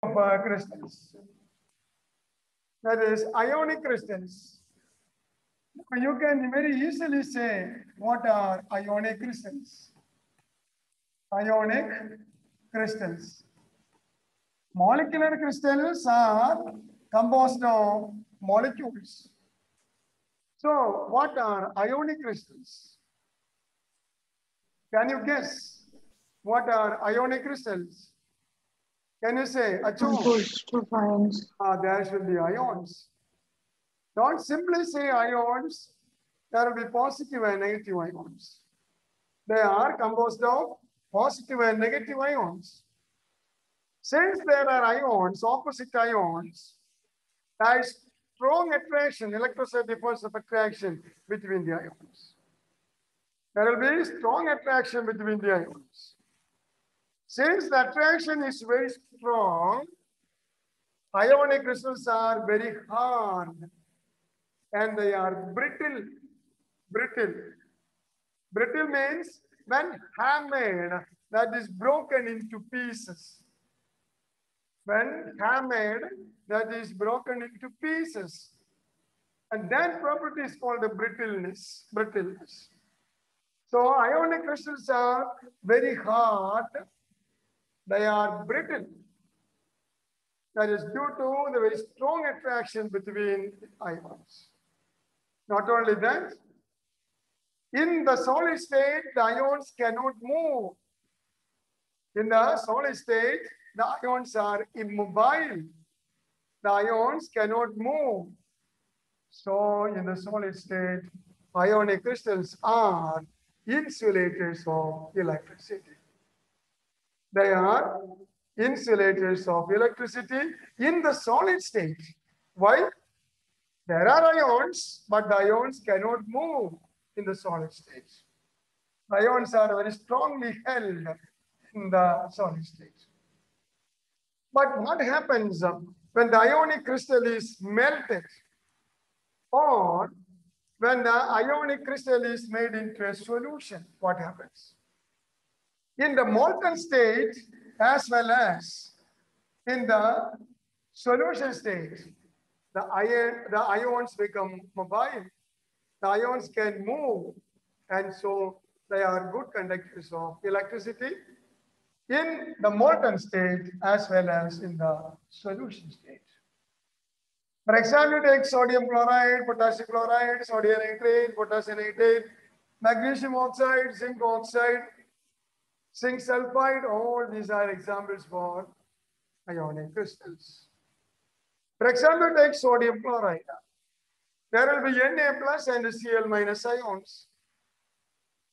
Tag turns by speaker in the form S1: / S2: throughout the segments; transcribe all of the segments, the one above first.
S1: of crystals. That is ionic crystals. You can very easily say what are ionic crystals. Ionic crystals. Molecular crystals are composed of molecules. So what are ionic crystals? Can you guess what are ionic crystals? Can you say, Achu?
S2: Composed of ions.
S1: There should be ions. Don't simply say ions. There will be positive and negative ions. They are composed of positive and negative ions. Since there are ions, opposite ions, there is strong attraction, electrostatic force of attraction between the ions. There will be strong attraction between the ions. Since the attraction is very strong, ionic crystals are very hard and they are brittle. Brittle. Brittle means when hammered, that is broken into pieces. When hammered, that is broken into pieces. And that property is called the brittleness. Brittleness. So ionic crystals are very hard. They are brittle. That is due to the very strong attraction between ions. Not only that, in the solid state, the ions cannot move. In the solid state, the ions are immobile. The ions cannot move. So in the solid state, ionic crystals are insulators of electricity. They are insulators of electricity in the solid state. Why? There are ions, but the ions cannot move in the solid state. Ions are very strongly held in the solid state. But what happens when the ionic crystal is melted or when the ionic crystal is made into a solution? What happens? In the molten state as well as in the solution state, the ions become mobile. The ions can move, and so they are good conductors of electricity in the molten state as well as in the solution state. For example, you take sodium chloride, potassium chloride, sodium nitrate, potassium nitrate, magnesium oxide, zinc oxide, zinc sulfide. All these are examples for ionic crystals. For example, take sodium chloride. There will be Na plus and Cl minus ions.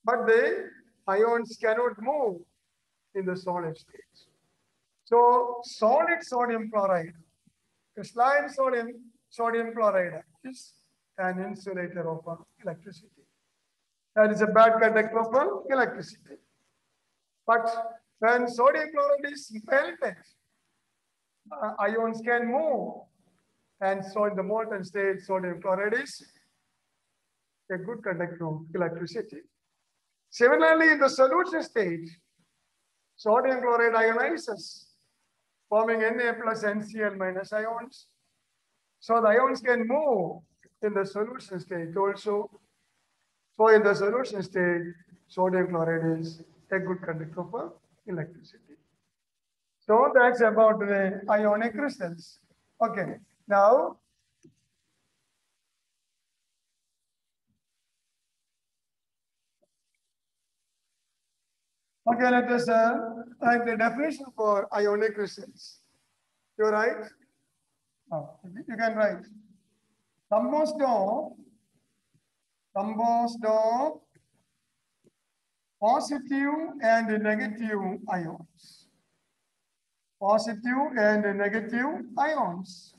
S1: But the ions cannot move in the solid state. So solid sodium chloride, crystalline sodium chloride is an insulator of electricity. That is a bad conductor of electricity. But when sodium chloride is melted, ions can move. And so in the molten state, sodium chloride is a good conductor of electricity. Similarly, in the solution state, sodium chloride ionizes, forming Na plus NCl minus ions. So the ions can move in the solution state also. So in the solution state, sodium chloride is a good conductor of electricity. So that's about the ionic crystals. Okay, now okay, let us write the definition for ionic crystals. You write? Oh, you can write. Composed of positive and negative ions. Positive and negative ions.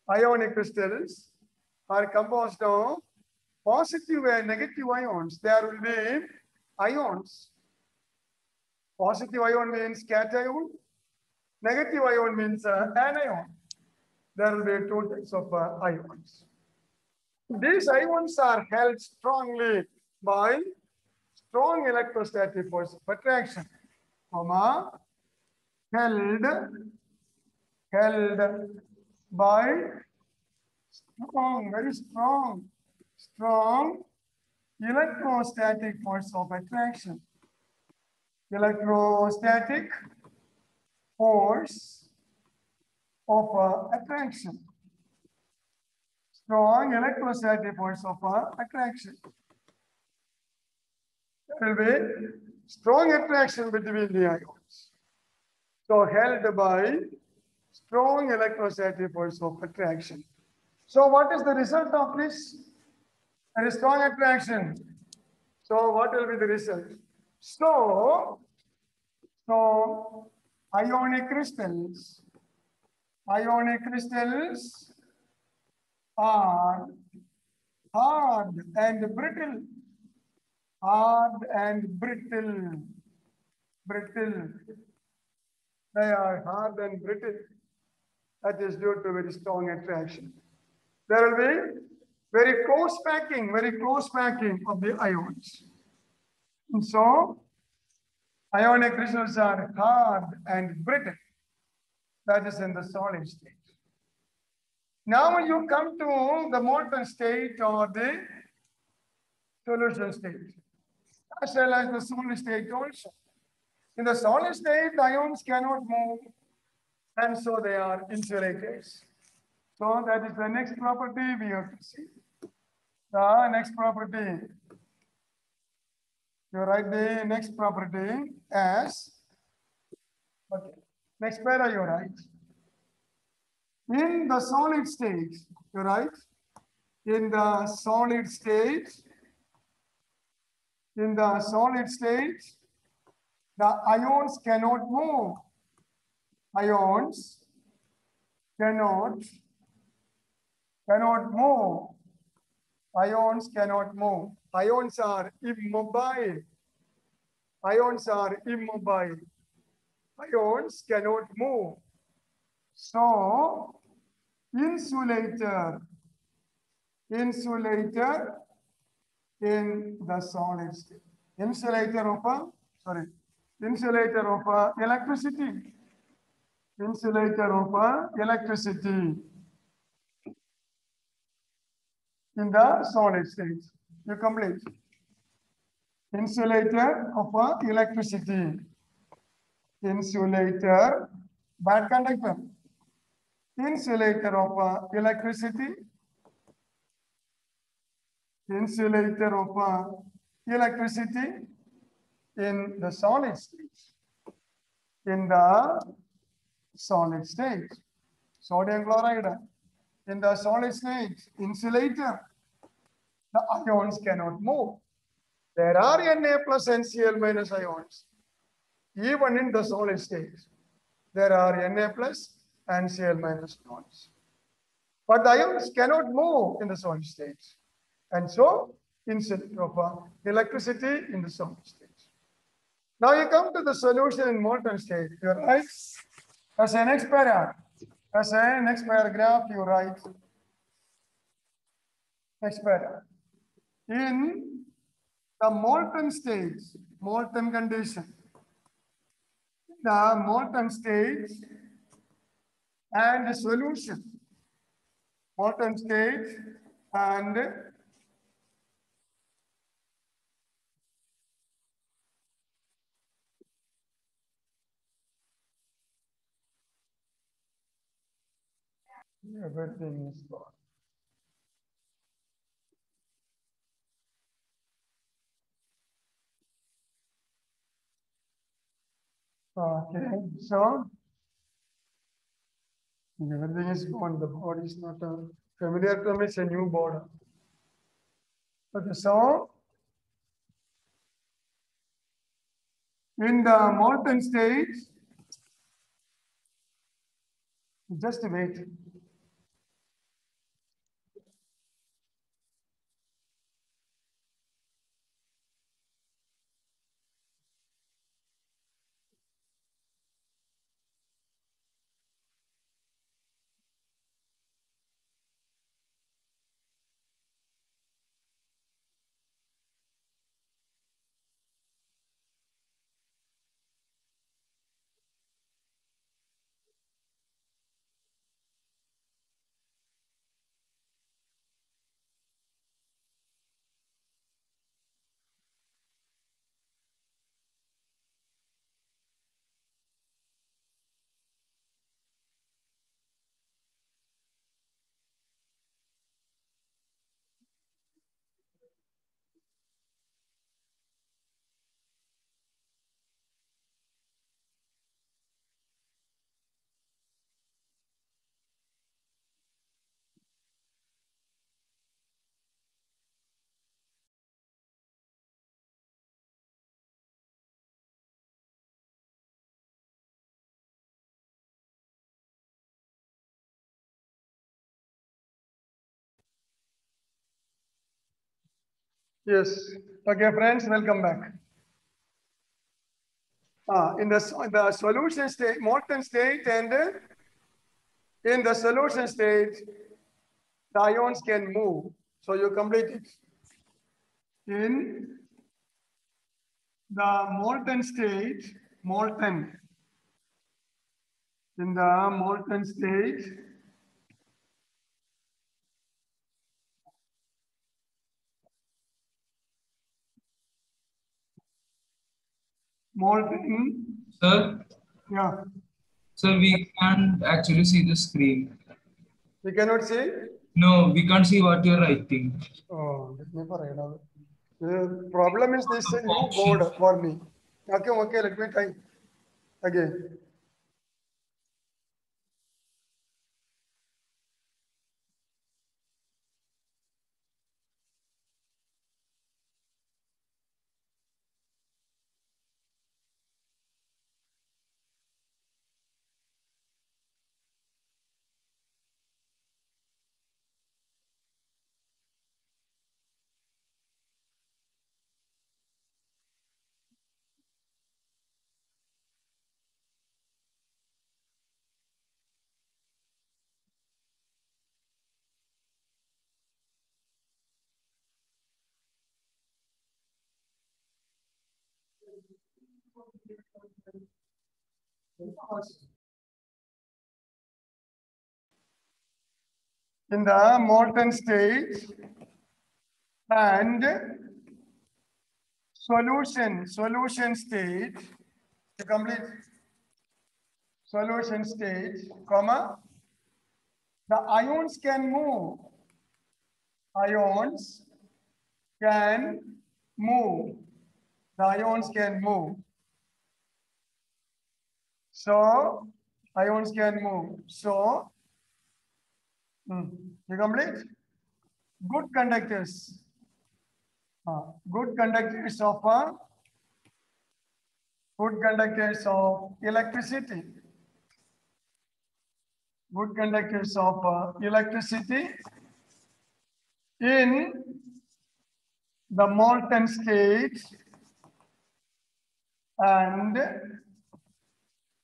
S1: Ionic crystals are composed of positive and negative ions. There will be ions. Positive ion means cation. Negative ion means anion. There will be two types of ions. These ions are held strongly by strong electrostatic force of attraction, held held by strong, very strong electrostatic force of attraction. Electrostatic force of attraction. Strong electrostatic force of attraction. There will be strong attraction between the ions. So held by strong electrostatic force of attraction. So what is the result of this? There is strong attraction. So what will be the result? So ionic crystals are hard and brittle. Hard and brittle. Brittle. They are hard and brittle. That is due to very strong attraction. There will be very close packing of the ions. And so, ionic crystals are hard and brittle. That is in the solid state. Now you come to the molten state or the solution state, as well as the solid state also. In the solid state, ions cannot move, and so they are insulators. So that is the next property we have to see. The next property, you write the next property as, okay, next para you write. In the solid state, you write, in the solid state, the ions cannot move. Ions cannot move. Ions cannot move. Ions are immobile. Ions are immobile. Ions cannot move. So, insulator in the solid state. Insulator of electricity. Insulator of electricity in the solid state. You complete. Insulator of electricity. Insulator, bad conductor. Insulator of electricity. Insulator of electricity in the solid state. In the solid state. Sodium chloride. In the solid state, insulator. The ions cannot move. There are Na plus NCl minus ions. Even in the solid state, there are Na plus and Cl minus ions. But the ions cannot move in the solid state. And so, insulator of electricity in the solid state. Now you come to the solution in molten state. You write as a next paragraph. You write next paragraph. In the molten state, molten condition, the molten state and solution, molten state and everything is gone. Okay, so everything is gone. The board is not familiar to me. It's a new board. Okay, so in the molten state, just wait. Yes. Okay, friends, welcome back. In the solution state, molten state, and in the solution state, the ions can move. So you complete it. In the molten state, in the molten state, molten,
S2: Sir,
S1: yeah,
S2: sir, we can't actually see the screen.
S1: we cannot see.
S2: No, we can't see what you're writing.
S1: Oh, let me for it. The problem is this new
S2: Option.
S1: code for me. Okay, okay, let me try again. In the molten state and solution state, to complete solution state, comma, the ions can move. Ions can move. The ions can move. So, ions can move. So, you complete? Good conductors. Good conductors of good conductors of electricity. Good conductors of electricity in the molten state and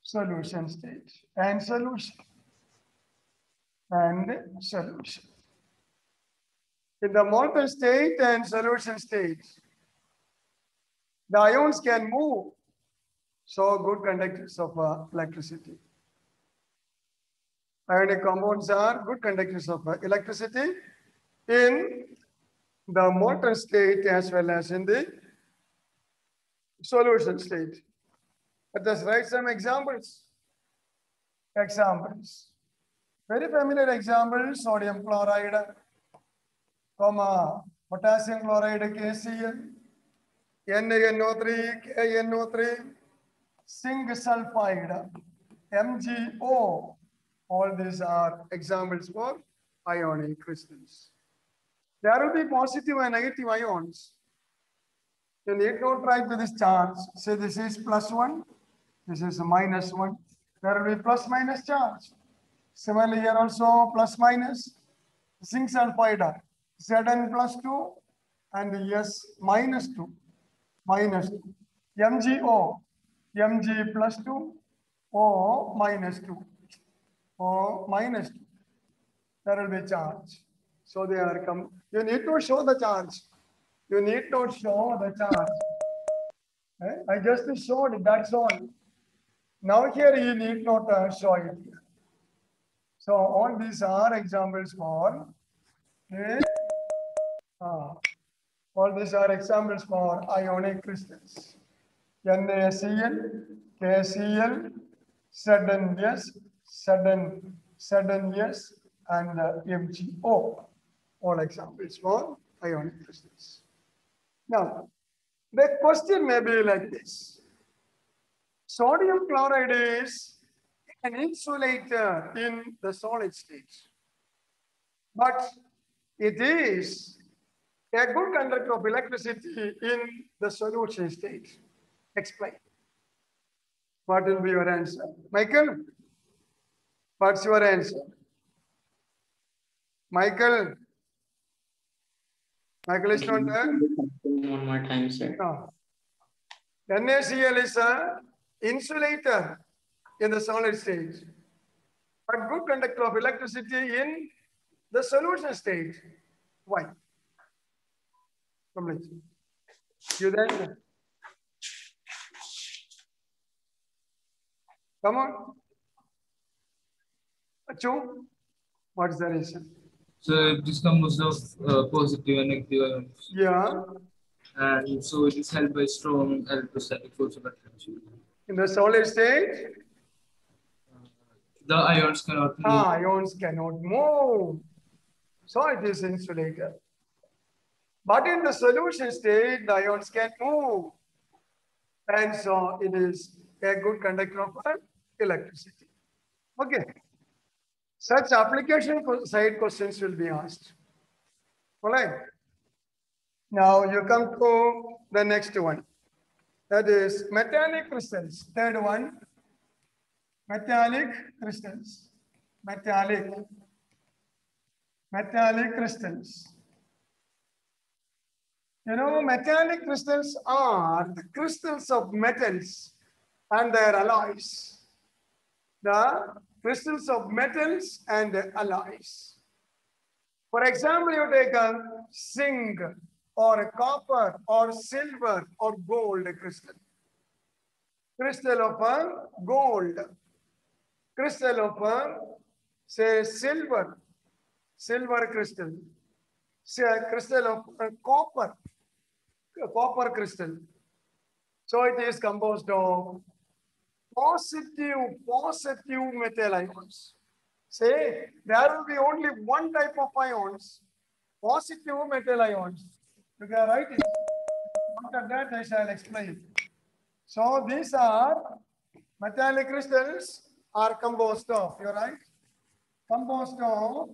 S1: solution state and solution and solution. In the molten state and solution state, the ions can move. So good conductors of electricity. Ionic compounds are good conductors of electricity in the molten state as well as in the solution state. Let us write some examples. Examples. Very familiar examples, sodium chloride, comma, potassium chloride, KCl, NaNO3, KNO3, zinc sulfide, MgO. All these are examples for ionic crystals. There will be positive and negative ions. You need not write with this charge. Say this is +1, this is -1. There will be plus minus charge. Similarly, here also plus minus. Zinc sulfide, Zn +2 and S -2. -2. MgO, Mg +2, O -2. O -2. There will be charge. So they are come. You need to show the charge. You need to show the charge. I just showed it, that's all. Now here you need not show it. So all these are examples for all these are examples for ionic crystals. NaCl, KCl, Zn, Zn, and MgO. All examples for ionic crystals. Now, the question may be like this. Sodium chloride is an insulator in the solid state, but it is a good conductor of electricity in the solution state. Explain. What will be your answer? Michael, what's your answer? Michael, Michael is not there?
S3: One more time, sir.
S1: No. NaCl is a insulator in the solid state, but good conductor of electricity in the solution state. Why? Complete. You then? Come on. Achu, what is the reason?
S2: So it is composed of positive and negative ions.
S1: Yeah.
S2: And so it is held by strong electrostatic force of attraction.
S1: In the solid state,
S2: The ions cannot move.
S1: ions cannot move. So it is insulator. But in the solution state, the ions can move. And so it is a good conductor of electricity. Okay. Such application side questions will be asked. All right. Now you come to the next one. That is metallic crystals. Third one. Metallic crystals. Metallic crystals. You know, metallic crystals are the crystals of metals and their alloys. The crystals of metals and their alloys. For example, you take a zinc or a copper or silver or gold crystal. Crystal of a gold. Crystal of a, say, silver crystal. Say a crystal of copper crystal. So it is composed of positive metal ions. Say there will be only one type of ions, positive metal ions. You can write it. After that I shall explain. So these are metallic crystals are composed of, you're right? Composed of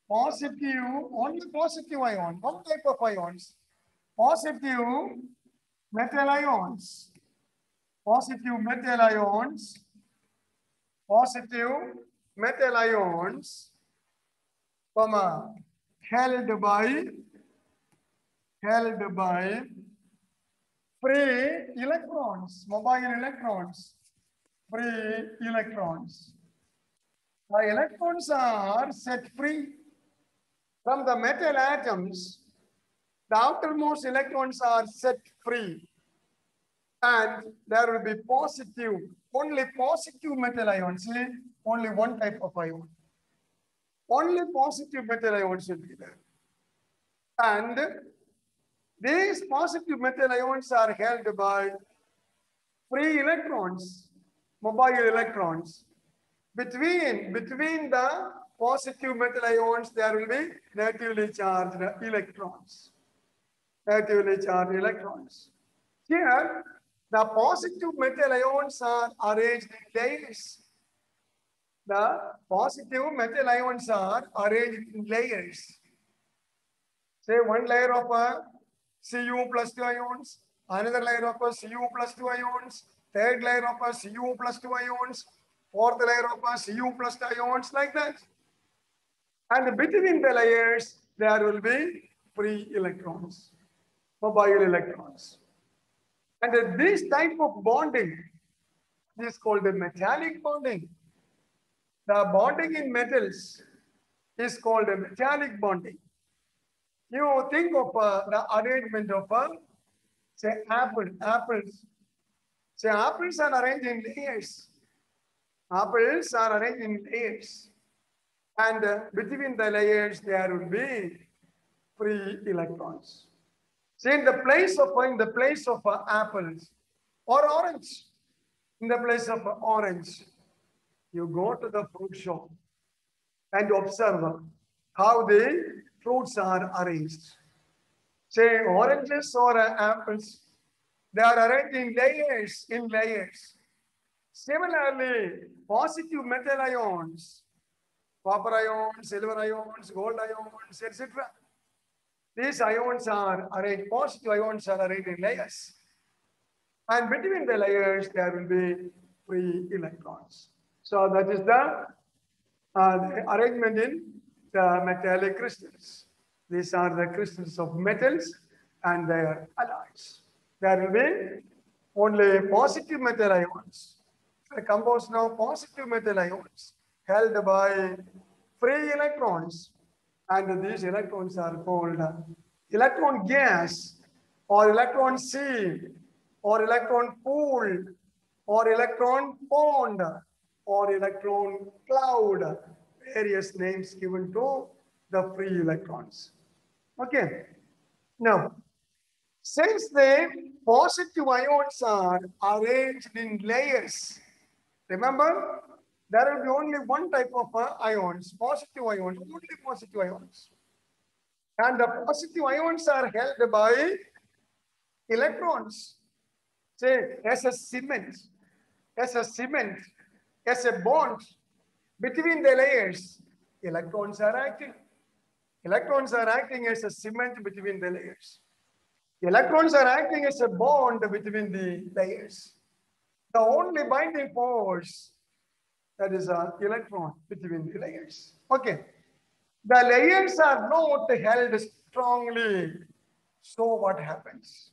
S1: positive, only positive ion, one type of ions, positive metal ions, positive metal ions, comma, held by free electrons, mobile electrons, free electrons. The electrons are set free from the metal atoms. The outermost electrons are set free, and there will be positive, only positive metal ions. See, only one type of ion. Only positive metal ions will be there. And these positive metal ions are held by free electrons, mobile electrons. Between the positive metal ions, there will be negatively charged electrons. Negatively charged electrons. Here, the positive metal ions are arranged in layers. The positive metal ions are arranged in layers. Say one layer of a Cu plus 2 ions, another layer of a Cu plus 2 ions, third layer of a Cu plus 2 ions, fourth layer of a Cu plus 2 ions, like that. And between the layers, there will be free electrons, mobile electrons. And this type of bonding is called the metallic bonding. The bonding in metals is called a metallic bonding. You think of the arrangement of, say, apples. Say, apples are arranged in layers. Apples are arranged in layers. And between the layers, there will be free electrons. See, in the place of apples or orange, in the place of orange, you go to the fruit shop and observe how the fruits are arranged. Say oranges or apples, they are arranged in layers. Similarly, positive metal ions, copper ions, silver ions, gold ions, etc. These ions are arranged, positive ions are arranged in layers. And between the layers, there will be free electrons. So that is the arrangement in the metallic crystals. These are the crystals of metals and their alloys. There will be only positive metal ions, composed of positive metal ions held by free electrons, and these electrons are called electron gas or electron sea or electron pool or electron pond or electron cloud, various names given to the free electrons. Okay. Now, since the positive ions are arranged in layers, remember, there will be only one type of ions, positive ions, only positive ions. And the positive ions are held by electrons. Say, as a cement, as a bond between the layers, electrons are acting. Electrons are acting as a cement between the layers. Electrons are acting as a bond between the layers. The only binding force, that is an electron between the layers. Okay. The layers are not held strongly. So what happens?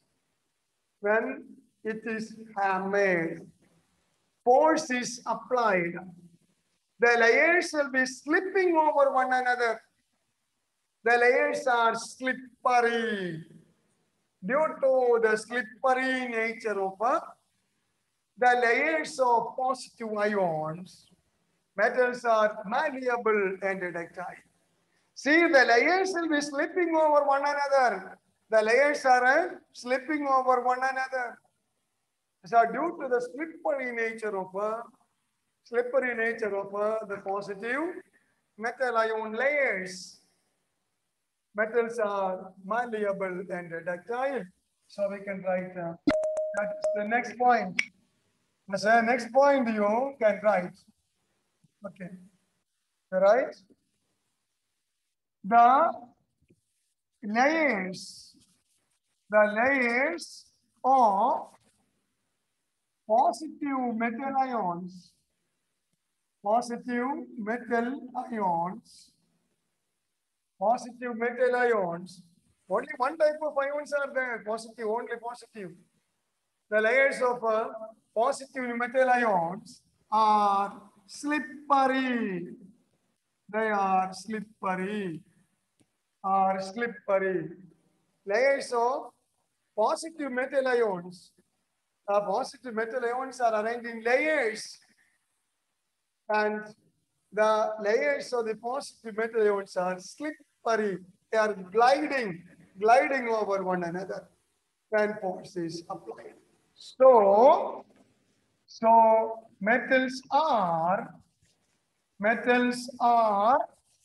S1: When it is hammered, force is applied, the layers will be slipping over one another. The layers are slippery. Due to the slippery nature of the layers of positive ions, metals are malleable and ductile. See, the layers will be slipping over one another. The layers are slipping over one another. So due to the slippery nature of the positive metal ion layers, metals are malleable and ductile. So we can write that is the next point. So next point you can write. Okay. Right? The layers of positive metal ions, only one type of ions are there, positive, only positive. The layers of positive metal ions are slippery. They are slippery. Layers of positive metal ions. Positive metal ions are arranged in layers. And the layers of the positive metal ions are slippery. They are gliding over one another when force is applied. So metals are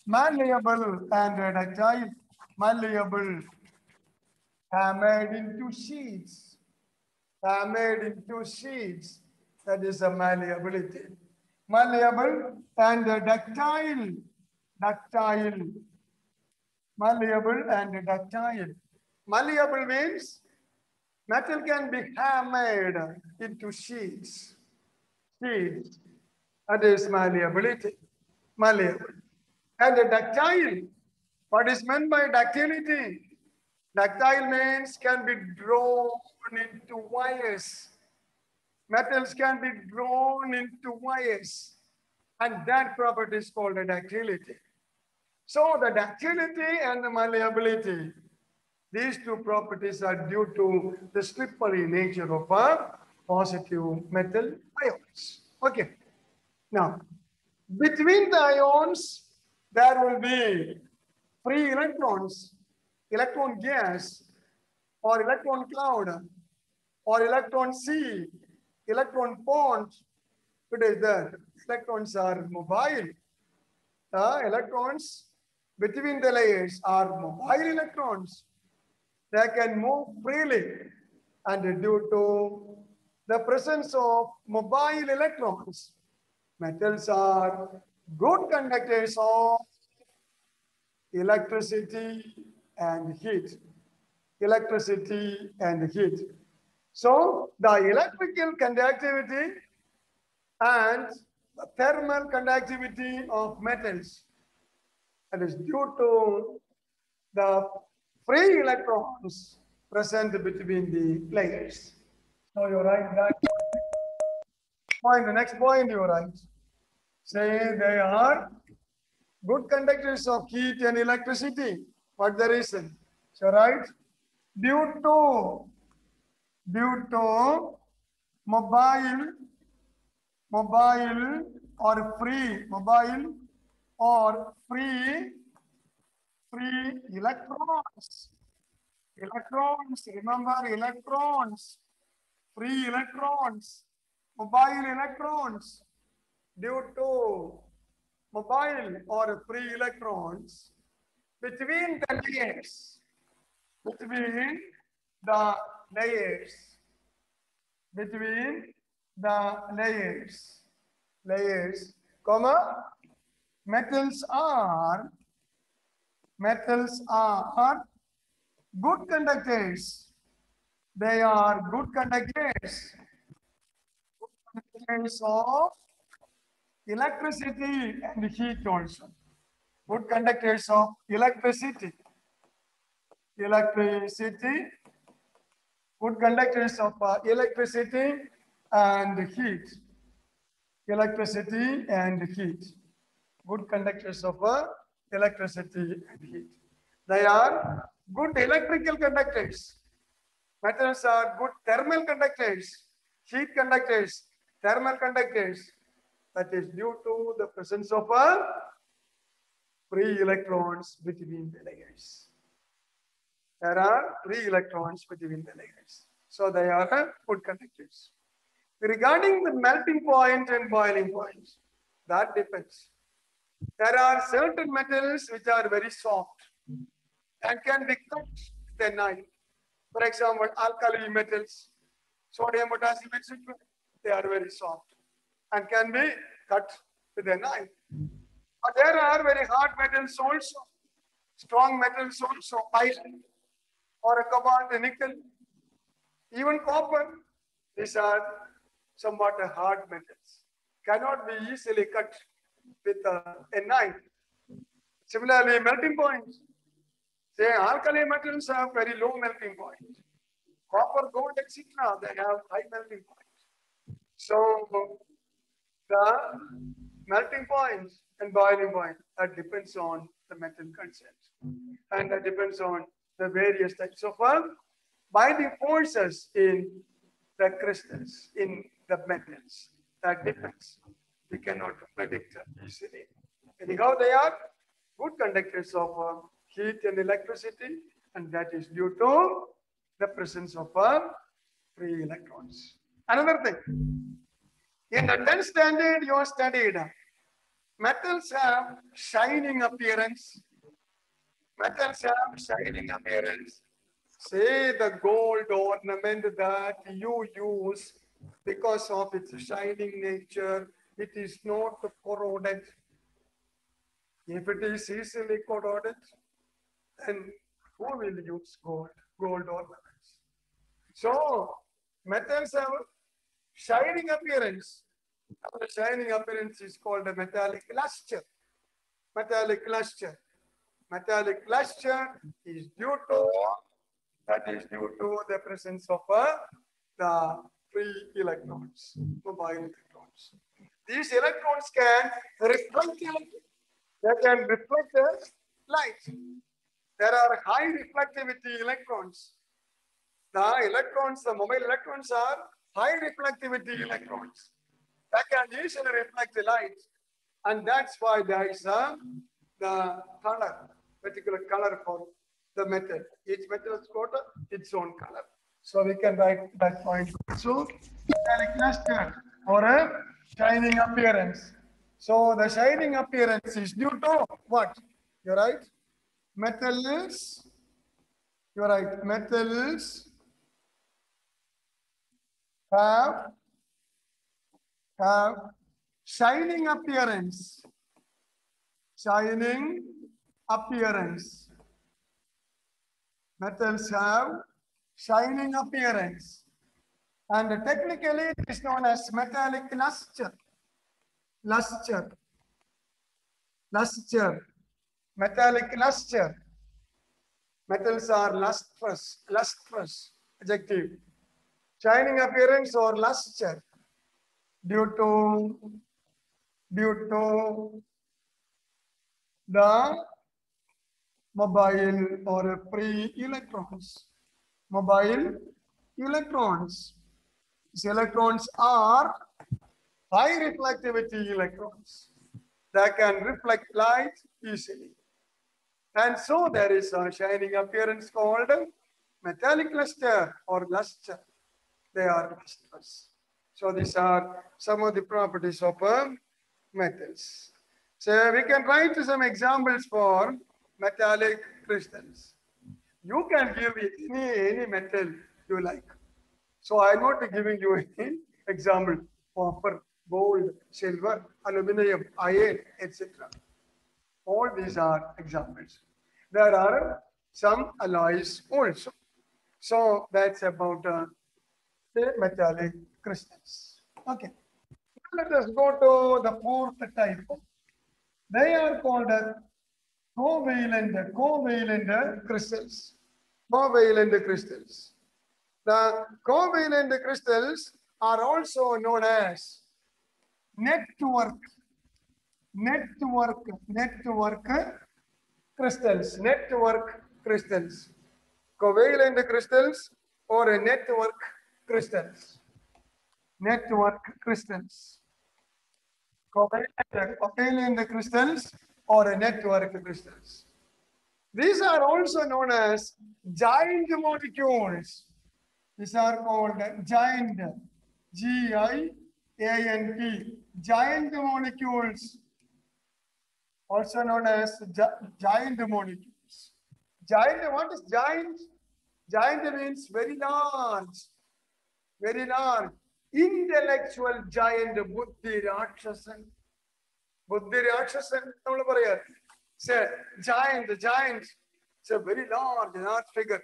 S1: malleable and ductile. Malleable, hammered into sheets. That is a malleability. Malleable and ductile. Malleable and ductile. Malleable means metal can be hammered into sheets. That is malleability. Malleable. And ductile. What is meant by ductility? Ductile means can be drawn into wires. Metals can be drawn into wires. And that property is called a ductility. So the ductility and the malleability, these two properties are due to the slippery nature of positive metal ions. Okay. Now, between the ions, there will be free electrons, electron gas, or electron cloud, or electron sea, electron pond. It is there. Electrons are mobile. Electrons between the layers are mobile electrons. They can move freely, and due to the presence of mobile electrons, metals are good conductors of electricity and heat. So the electrical conductivity and the thermal conductivity of metals That is due to the free electrons present between the layers. So you write that point. The next point you write. Say they are good conductors of heat and electricity. What the reason? So right, due to mobile or free electrons. Electrons, remember electrons, free electrons, mobile electrons, due to mobile or free electrons between the layers, between the layers, between the layers, comma, metals are good conductors. They are good conductors of electricity and heat also. Good conductors of electricity. Good conductors of electricity and heat. Electricity and heat. Good conductors of electricity and heat. They are good electrical conductors. Metals are good thermal conductors, heat conductors, thermal conductors. That is due to the presence of free electrons between the layers. There are free electrons between the layers. So they are good conductors. Regarding the melting point and boiling point, that depends. There are certain metals which are very soft and can be cut with a knife. For example, alkali metals, sodium, potassium, etc. They are very soft and can be cut with a knife. But there are very hard metals also, strong metals also, iron or a cobalt, a nickel, even copper. These are somewhat hard metals, cannot be easily cut with a knife. Similarly, melting points. Say alkali metals have very low melting point. Copper, gold, etc. They have high melting point. So the melting point and boiling point, that depends on the metal content, and that depends on the various types of binding forces in the crystals, in the metals. That depends. We cannot predict easily. Anyhow, they are good conductors of heat and electricity, and that is due to the presence of free electrons. Another thing, in the 10th standard, you studied metals have shining appearance. Metals have shining appearance. Say the gold ornament that you use, because of its shining nature, it is not corroded. If it is easily corroded, then who will use gold ornaments? So metals have shining appearance. The shining appearance is called a metallic luster. Metallic luster. Metallic luster is due to the presence of the free electrons, mobile electrons. These electrons can reflect light. They can reflect light. There are high reflectivity electrons. The mobile electrons are high reflectivity electrons. They can easily reflect the light. And that's why there is the color, particular color for the metal. Each metal has got its own color. So we can write that point. So metallic luster or a shining appearance. So the shining appearance is due to what? You're right. Metals. You're right. Metals have shining appearance. Shining appearance. Metals have shining appearance. And technically it is known as metallic luster. Luster. Metallic luster. Metals are lustrous, adjective. Shining appearance or luster due to the mobile or free electrons. Mobile electrons. These electrons are high reflectivity electrons that can reflect light easily. And so there is a shining appearance called metallic luster or luster. They are lustrous. So these are some of the properties of metals. So we can write some examples for metallic crystals. You can give any metal you like. So I'm not giving you any example copper, gold, silver, aluminum, iron, etc. All these are examples. There are some alloys also. So that's about the metallic crystals. Okay. Let us go to the fourth type. They are called covalent crystals. Covalent crystals. The covalent crystals are also known as network crystals. Covalent crystals or a network crystals. Covalent crystals or a network crystals. These are also known as giant molecules. These are called giant, G-I-A-N-T, giant molecules, also known as giant molecules. Giant, what is giant? Giant means very large, very large. Intellectual giant, Buddhi Rakshasan. Buddhi Rakshasan, say giant, it's a very large figure,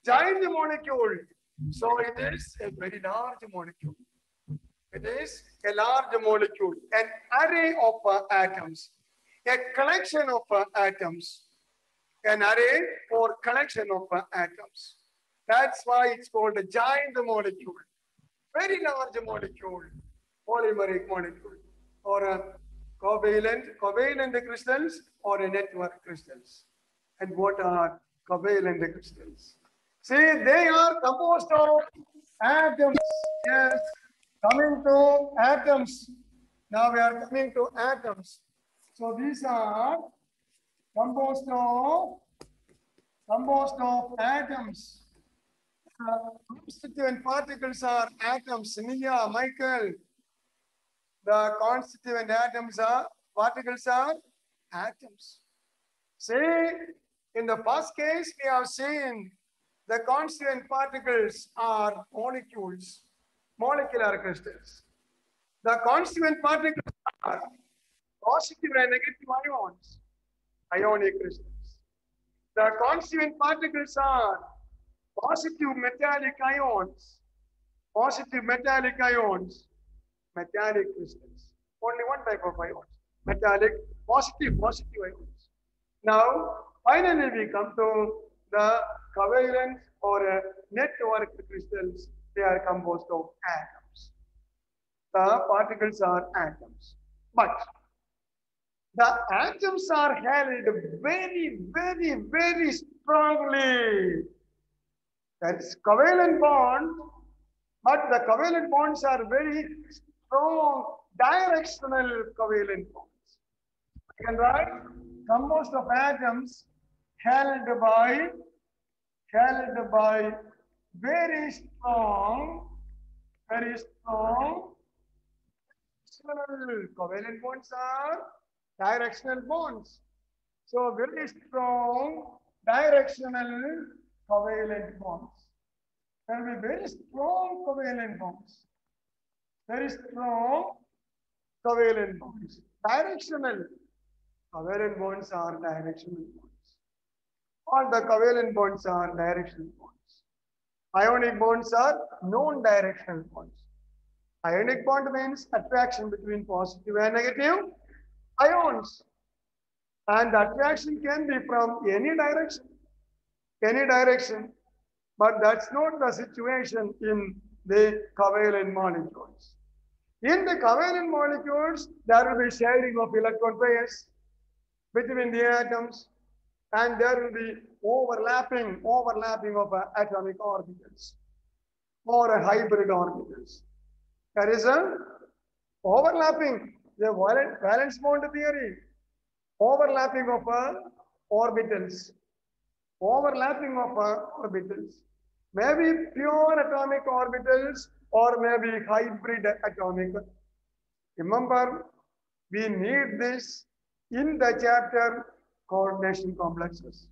S1: Giant molecule. So it is a very large molecule. It is a large molecule, an array of atoms, a collection of atoms, an array or collection of atoms. That's why it's called a giant molecule, very large molecule, polymeric molecule, or a covalent crystals or a network crystals. And what are covalent crystals? See, they are composed of atoms. Yes, coming to atoms. Now we are coming to atoms. So these are composed of atoms. Constituent particles are atoms. Nia, Michael. The constituent particles are atoms. See, in the first case, we have seen the constituent particles are molecules, molecular crystals. The constituent particles are positive and negative ions, ionic crystals. The constituent particles are positive metallic ions, metallic crystals. Only one type of ions, metallic, positive ions. Now, finally, we come to the covalent or network crystals. They are composed of atoms. The particles are atoms. But the atoms are held very strongly. That's covalent bond, but the covalent bonds are very strong directional covalent bonds. You can write composed of atoms held by very strong covalent bonds are directional bonds. So very strong directional covalent bonds. There will be very strong covalent bonds. Very strong covalent bonds. Directional covalent bonds are directional bonds. All the covalent bonds are directional bonds. Ionic bonds are non-directional bonds. Ionic bond means attraction between positive and negative ions. And the attraction can be from any direction. But that's not the situation in the covalent molecules. In the covalent molecules, there will be sharing of electron pairs between the atoms, and there will be overlapping of atomic orbitals or a hybrid orbitals. There is a overlapping, the valence bond theory, overlapping of orbitals, maybe pure atomic orbitals or maybe hybrid atomic. Remember, we need this in the chapter coordination complexes.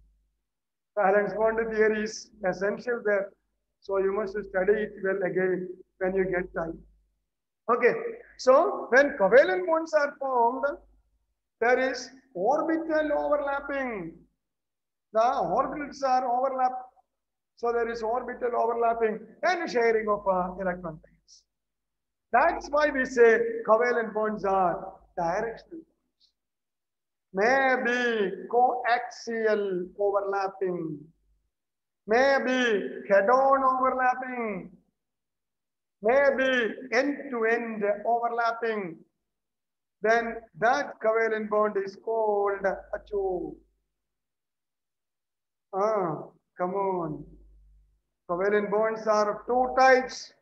S1: Valence bond theory is essential there. So you must study it well again when you get time. Okay, so when covalent bonds are formed, there is orbital overlapping. The orbitals are overlapped. So there is orbital overlapping and sharing of electron pairs. That's why we say covalent bonds are directional bonds. Maybe coaxial overlapping, maybe head-on overlapping, maybe end-to-end overlapping. Then that covalent bond is called acho. Come on. Covalent bonds are of two types.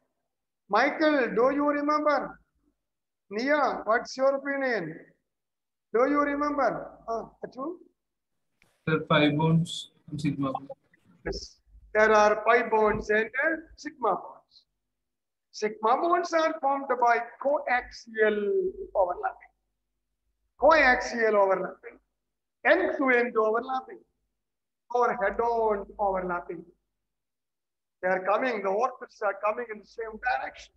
S1: Michael, do you remember? Nia, what's your opinion? Do you remember? Achu?
S2: There are 5 bonds and sigma bond.
S1: Yes. There are pi bonds and sigma bonds. Sigma bonds are formed by coaxial overlapping. Coaxial overlapping. End-to-end overlapping. Or head-on overlapping. They are coming, the orbits are coming in the same direction.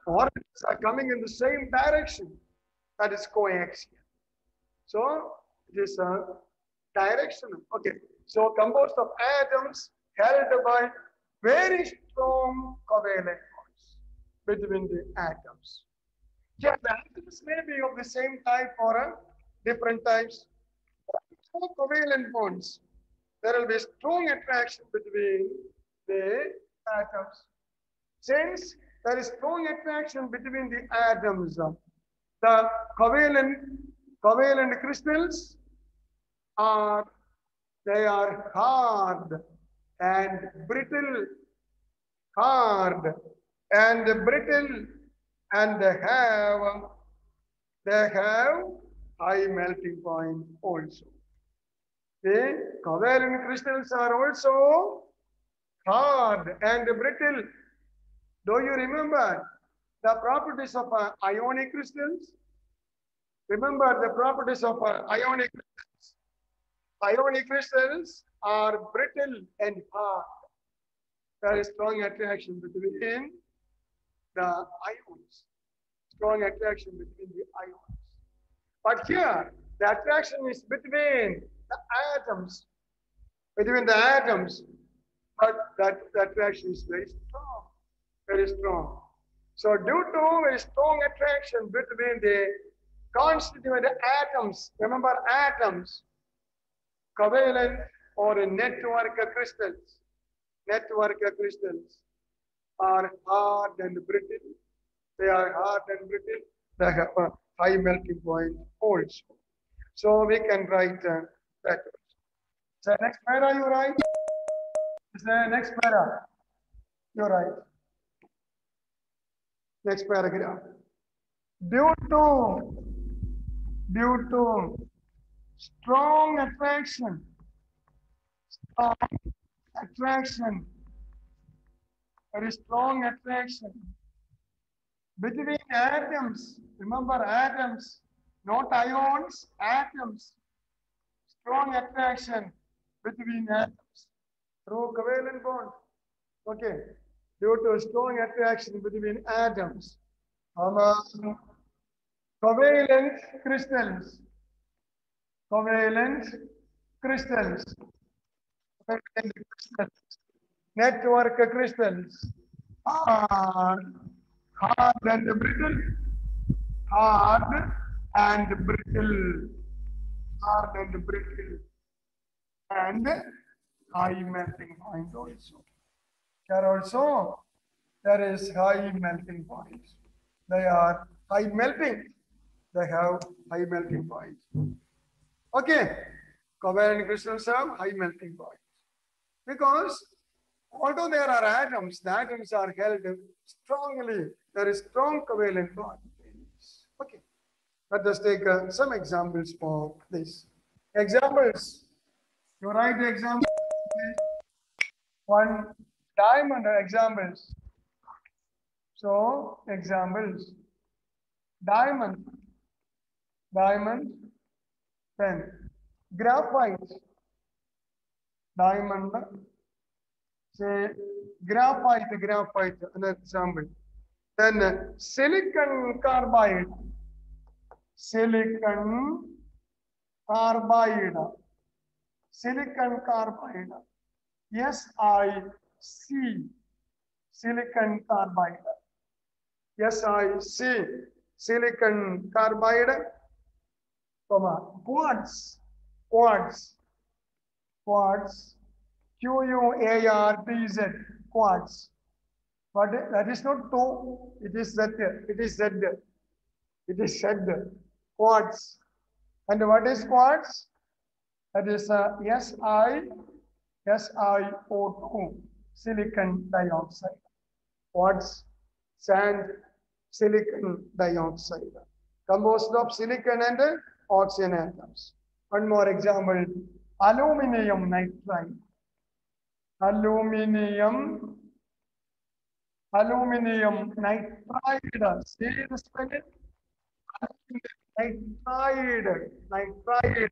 S1: Orbits are coming in the same direction. That is coaxial. So it is directional. Okay. So composed of atoms held by very strong covalent bonds between the atoms. Yeah, the atoms may be of the same type or different types. Covalent bonds, there will be strong attraction between the atoms. Since there is strong attraction between the atoms, the covalent crystals are hard and brittle, and they have high melting point also. The covalent crystals are also hard and brittle. Do you remember the properties of ionic crystals? Remember the properties of ionic crystals. Ionic crystals are brittle and hard. There is strong attraction between the ions. Strong attraction between the ions. But here, the attraction is between the atoms. But that attraction is very strong. Very strong. So due to very strong attraction between the constituent atoms, remember atoms, covalent or network crystals are hard and brittle. They are hard and brittle. They have a high melting point also. So we can write that. So next para you write. The next para you write. Next paragraph. Due to strong attraction, very strong attraction between atoms. Remember atoms, not ions, atoms. Strong attraction between atoms through covalent bond. Okay, due to strong attraction between atoms, covalent crystals, network crystals are hard and brittle, hard and brittle, and high melting point also. Here also there is high melting point. They are high melting. They have high melting point. Okay, covalent crystals have high melting point because although there are atoms, the atoms are held strongly. There is strong covalent bond. Okay, let us take some examples for this. Examples. You write the example. One diamond examples. So examples. Diamond. Diamond. Then graphite. Diamond. Say graphite, graphite, an example. Then silicon carbide. Silicon carbide. Silicon carbide. SiC. Silicon carbide. SiC. Silicon carbide. Quartz. Quartz. Quartz. QUARTZ. Quartz. But that is not two. It is Z. It is Z. It is Z. Quartz. And what is quartz? That is SiO2. Silicon dioxide. Quartz, sand, silicon dioxide. Composed of silicon and oxygen atoms. One more example. Aluminium nitride. Aluminium nitride. See the spelling? Nitride. Nitride.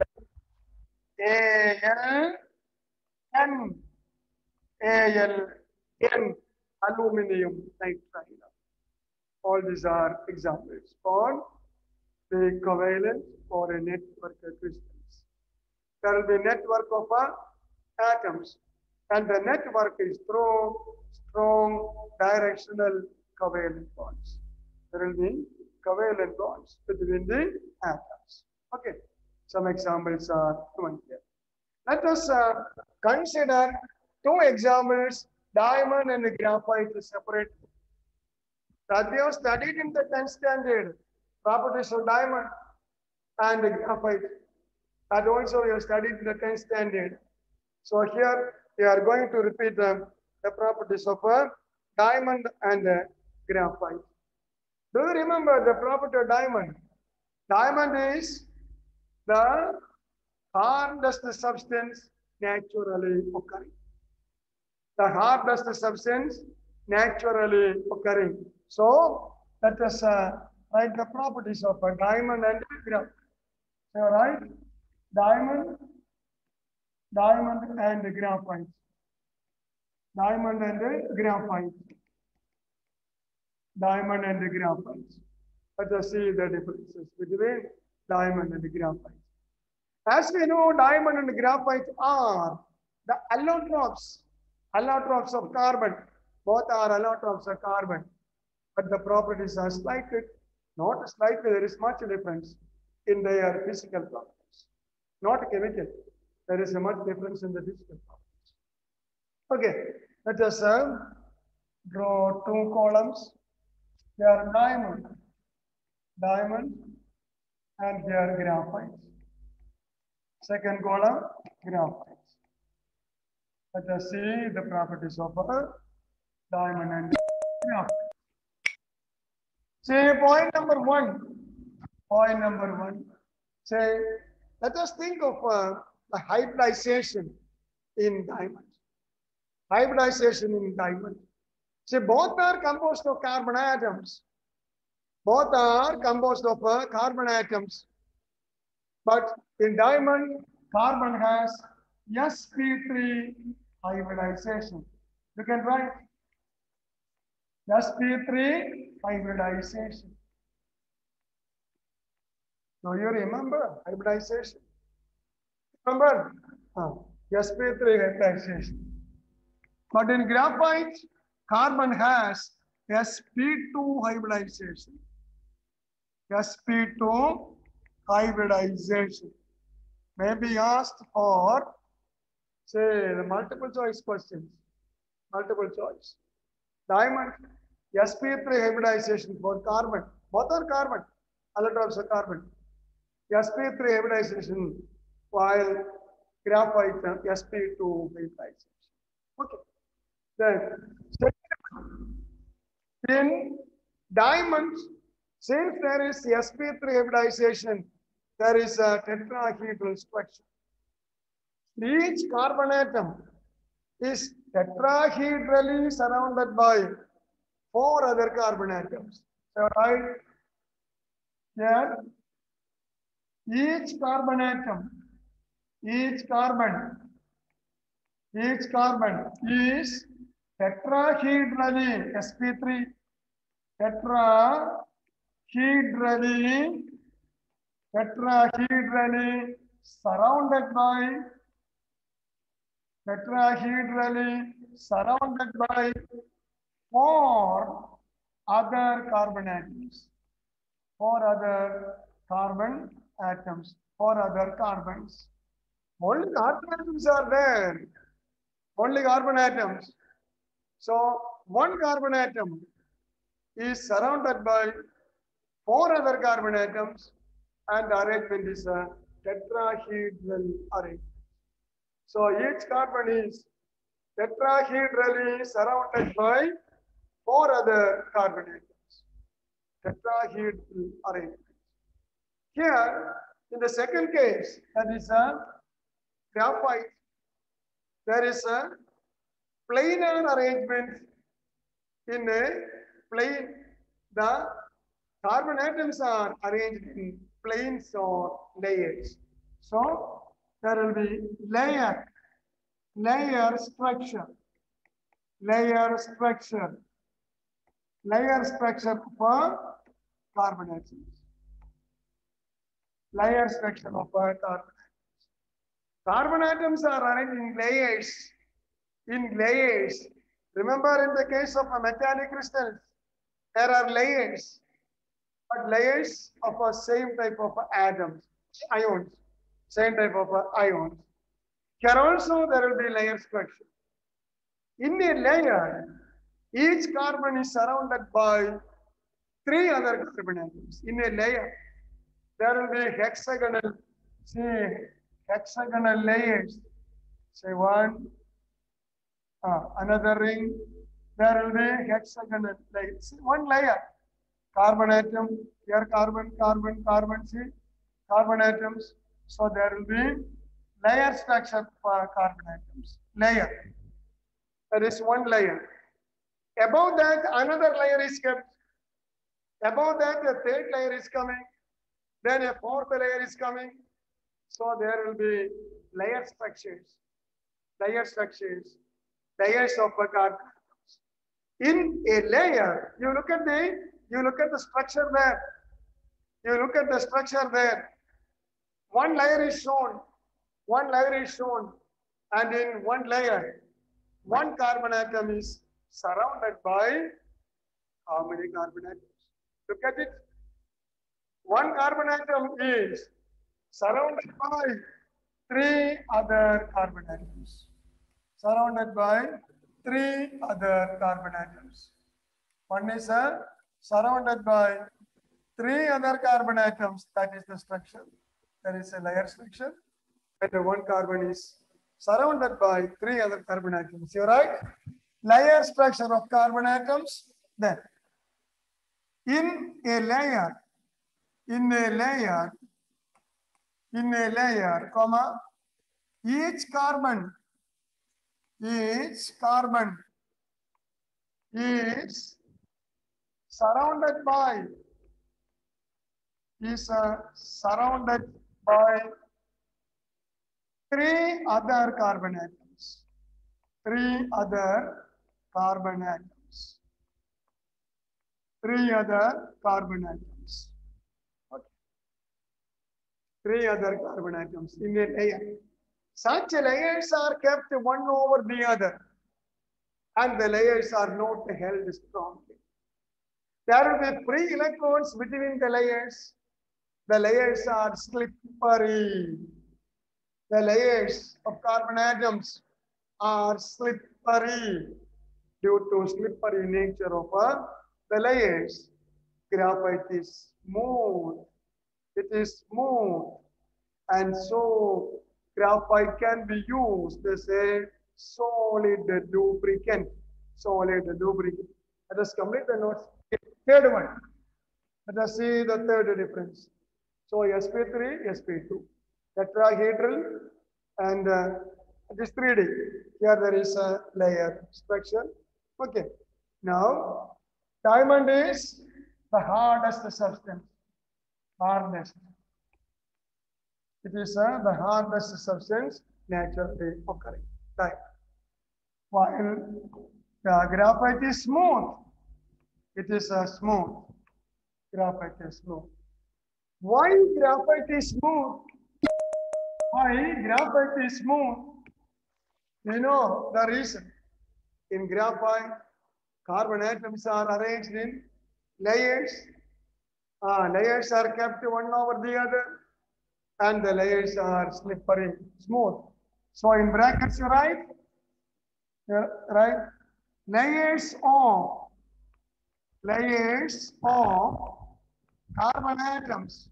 S1: ALN. ALN. Aluminium nitride. All these are examples for the covalent or a network of crystals. There will be a network of atoms, and the network is through strong directional covalent bonds. There will be covalent bonds between the atoms. Okay, some examples are given here. Let us consider two examples, diamond and graphite separately. That we have studied in the 10th standard, properties of diamond and graphite. That also we have studied in the 10th standard. So here we are going to repeat the properties of diamond and graphite. Do you remember the property of diamond? Diamond is the hardest substance naturally occurring. The hardest substance naturally occurring. So let us write the properties of a diamond and graphite. So right, diamond and graphite. Diamond and graphite. Diamond and graphite. Let us see the differences between diamond and graphite. As we know, diamond and graphite are the allotropes of carbon. Both are allotropes of carbon. But the properties are slightly, not slightly, there is much difference in their physical properties. Not chemical. There is a much difference in the physical properties. Okay, let us draw two columns. They are diamond, and they are graphite. Second column, graphite. Let us see the properties of diamond and graphite. Say point number one. Point number one. Say, let us think of the hybridization in diamond. Hybridization in diamond. See, both are composed of carbon atoms. Both are composed of carbon atoms. But in diamond, carbon has sp3 hybridization. You can write sp3 hybridization. Now you remember hybridization? Remember? sp3 hybridization. But in graphite, carbon has sp2 hybridization. sp2 hybridization. may be asked for, say, the multiple choice questions. Multiple choice. Diamond, sp3 hybridization for carbon. Both are carbon. Allotropes are carbon. sp3 hybridization, while graphite sp2 hybridization. Okay. Then in diamonds, since there is sp3 hybridization, there is a tetrahedral structure. Each carbon atom is tetrahedrally surrounded by 4 other carbon atoms. So right here, each carbon atom, each carbon is tetrahedrally sp3 tetrahedrally surrounded by 4 other carbon atoms. 4 other carbon atoms. 4 other carbons. Only carbon atoms are there. Only carbon atoms. So one carbon atom is surrounded by 4 other carbon atoms, and the arrangement is a tetrahedral arrangement. So each carbon is tetrahedrally surrounded by 4 other carbon atoms. Tetrahedral arrangement. Here, in the second case, that is a graphite, there is a planar arrangement in a plane. The carbon atoms are arranged in planes or layers. So there will be layer structure for carbon atoms. Layer structure of carbon atoms. Carbon atoms are arranged in layers. Remember, in the case of a metallic crystal, there are layers, but layers of a same type of atoms, ions, same type of ions. Here also there will be layer structure. In a layer, each carbon is surrounded by 3 other carbon atoms. In a layer, there will be hexagonal layers. Say one, another ring. There will be hexagonal layers. One layer, carbon atom, here carbon, see, carbon atoms. So there will be layer structure for carbon atoms. Layer. There is one layer. Above that, another layer is kept. Above that, a third layer is coming. Then a fourth layer is coming. So there will be layer structures layers of carbon atoms. In a layer, you look at the structure there. One layer is shown, and in one layer, one carbon atom is surrounded by how many carbon atoms? Look at it. One carbon atom is surrounded by 3 other carbon atoms. One is surrounded by 3 other carbon atoms. That is the structure. There is a layer structure. And one carbon is surrounded by 3 other carbon atoms. You're right? Layer structure of carbon atoms. Then, in a layer, comma, each carbon is surrounded by 3 other carbon atoms. 3 other carbon atoms. Okay. 3 other carbon atoms in a layer. Such layers are kept one over the other, and the layers are not held strongly. There will be free electrons between the layers. The layers are slippery. The layers of carbon atoms are slippery due to slippery nature of the layers. Graphite is smooth. It is smooth. And so graphite can be used as a solid lubricant. Solid lubricant. Let us complete the notes. Third one. Let us see the third difference. So sp3, sp2. Tetrahedral and it is 3D. Here there is a layer structure. Okay. Now, diamond is the hardest substance. Hardest. It is the hardest substance naturally occurring. Diamond. While graphite is smooth. It is smooth. Graphite is smooth. Why graphite is smooth? Why graphite is smooth? You know the reason. In graphite, carbon atoms are arranged in layers. Layers are kept one over the other, and the layers are slippery, smooth. So in brackets, you write, layers of carbon atoms.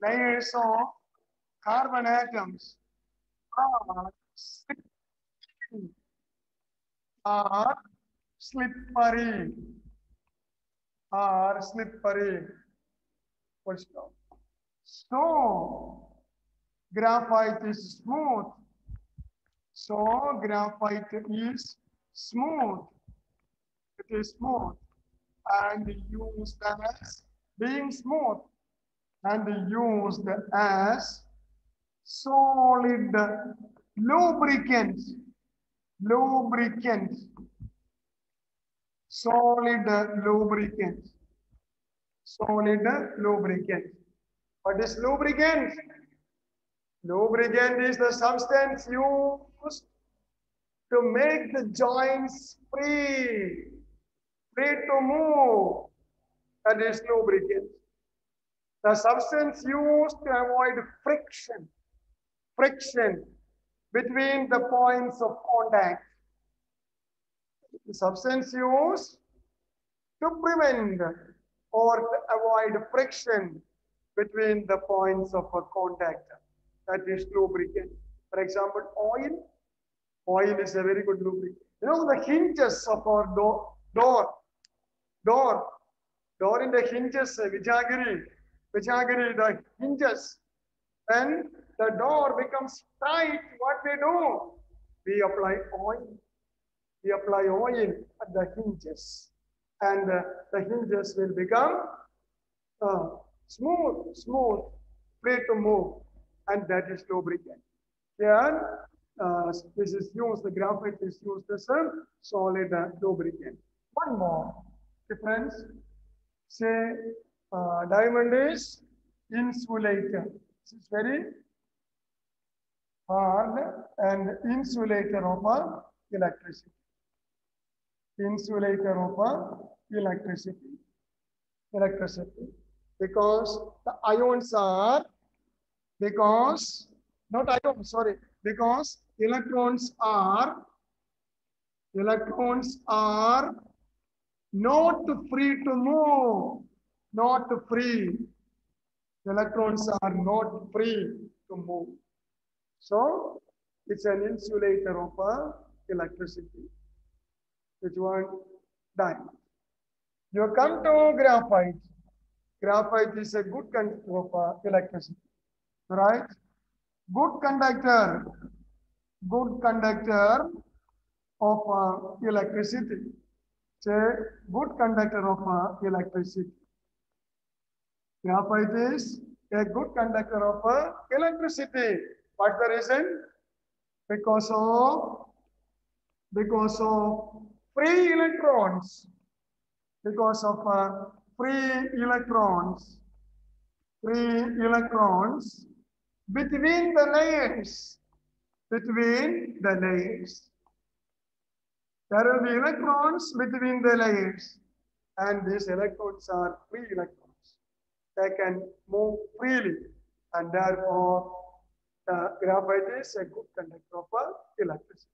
S1: Layers of carbon atoms are slippery. Are slippery. Full stop. So graphite is smooth. So graphite is smooth. It is smooth and used as being smooth and used as solid lubricant. Lubricant. Solid lubricant. Solid lubricant. What is lubricant? Lubricant is the substance used to make the joints free to move. That is lubricant. The substance used to avoid friction between the points of contact. The substance used to prevent or to avoid friction between the points of a contact. That is lubricant. For example, oil. Oil is a very good lubricant. You know the hinges of our door in the hinges, Vijagiri, the hinges. When the door becomes tight, what we do? We apply oil. We apply oil at the hinges. And the hinges will become smooth, free to move. And that is lubricant. Here, this is used, the graphite is used as a solid lubricant. One more difference. Say, diamond is insulator. This is very hard and insulator of electricity. Insulator of electricity. Because the ions are, because electrons are not free to move. Not free. Electrons are not free to move. So it's an insulator of electricity. Which one? Diamond. You come to graphite. Graphite is a good conductor of electricity. Right? Good conductor of electricity. Say, good conductor of electricity. Graphite is a good conductor of electricity. What's the reason? Because of free electrons. Because of free electrons between the layers. There will be electrons between the layers, and these electrons are free electrons. They can move freely, and therefore Graphite is a good conductor of electricity.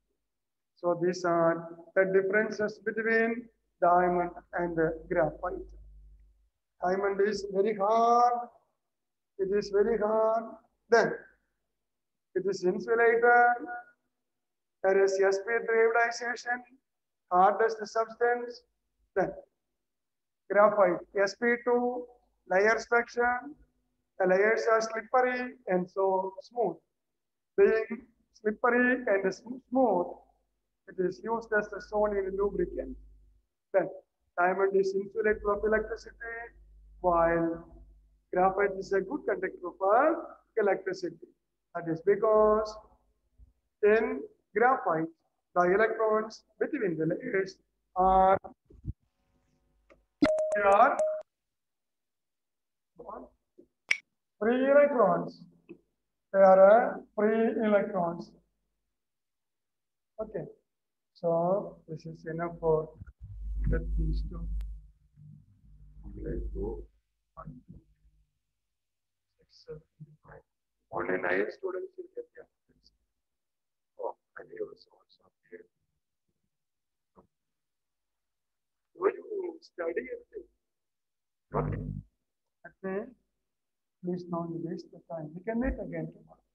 S1: So these are the differences between diamond and graphite. Diamond is very hard. It is very hard. Then it is insulated. There is sp3 hybridization, hardest substance. Then graphite, sp2, layer structure. The layers are slippery and so smooth. Being slippery and smooth, it is used as a zone in lubricant. Then diamond is insulator of electricity, while graphite is a good conductor of electricity. That is because in graphite, the electrons between the layers are free electrons. They are free electrons. Okay. So this is enough for these two. Let's go. 1, 2, 6, 7, 8. Only 9 students will get the answers. Oh, I need also here. Will you study it? Okay. Okay. Please don't waste the time. We can meet again tomorrow.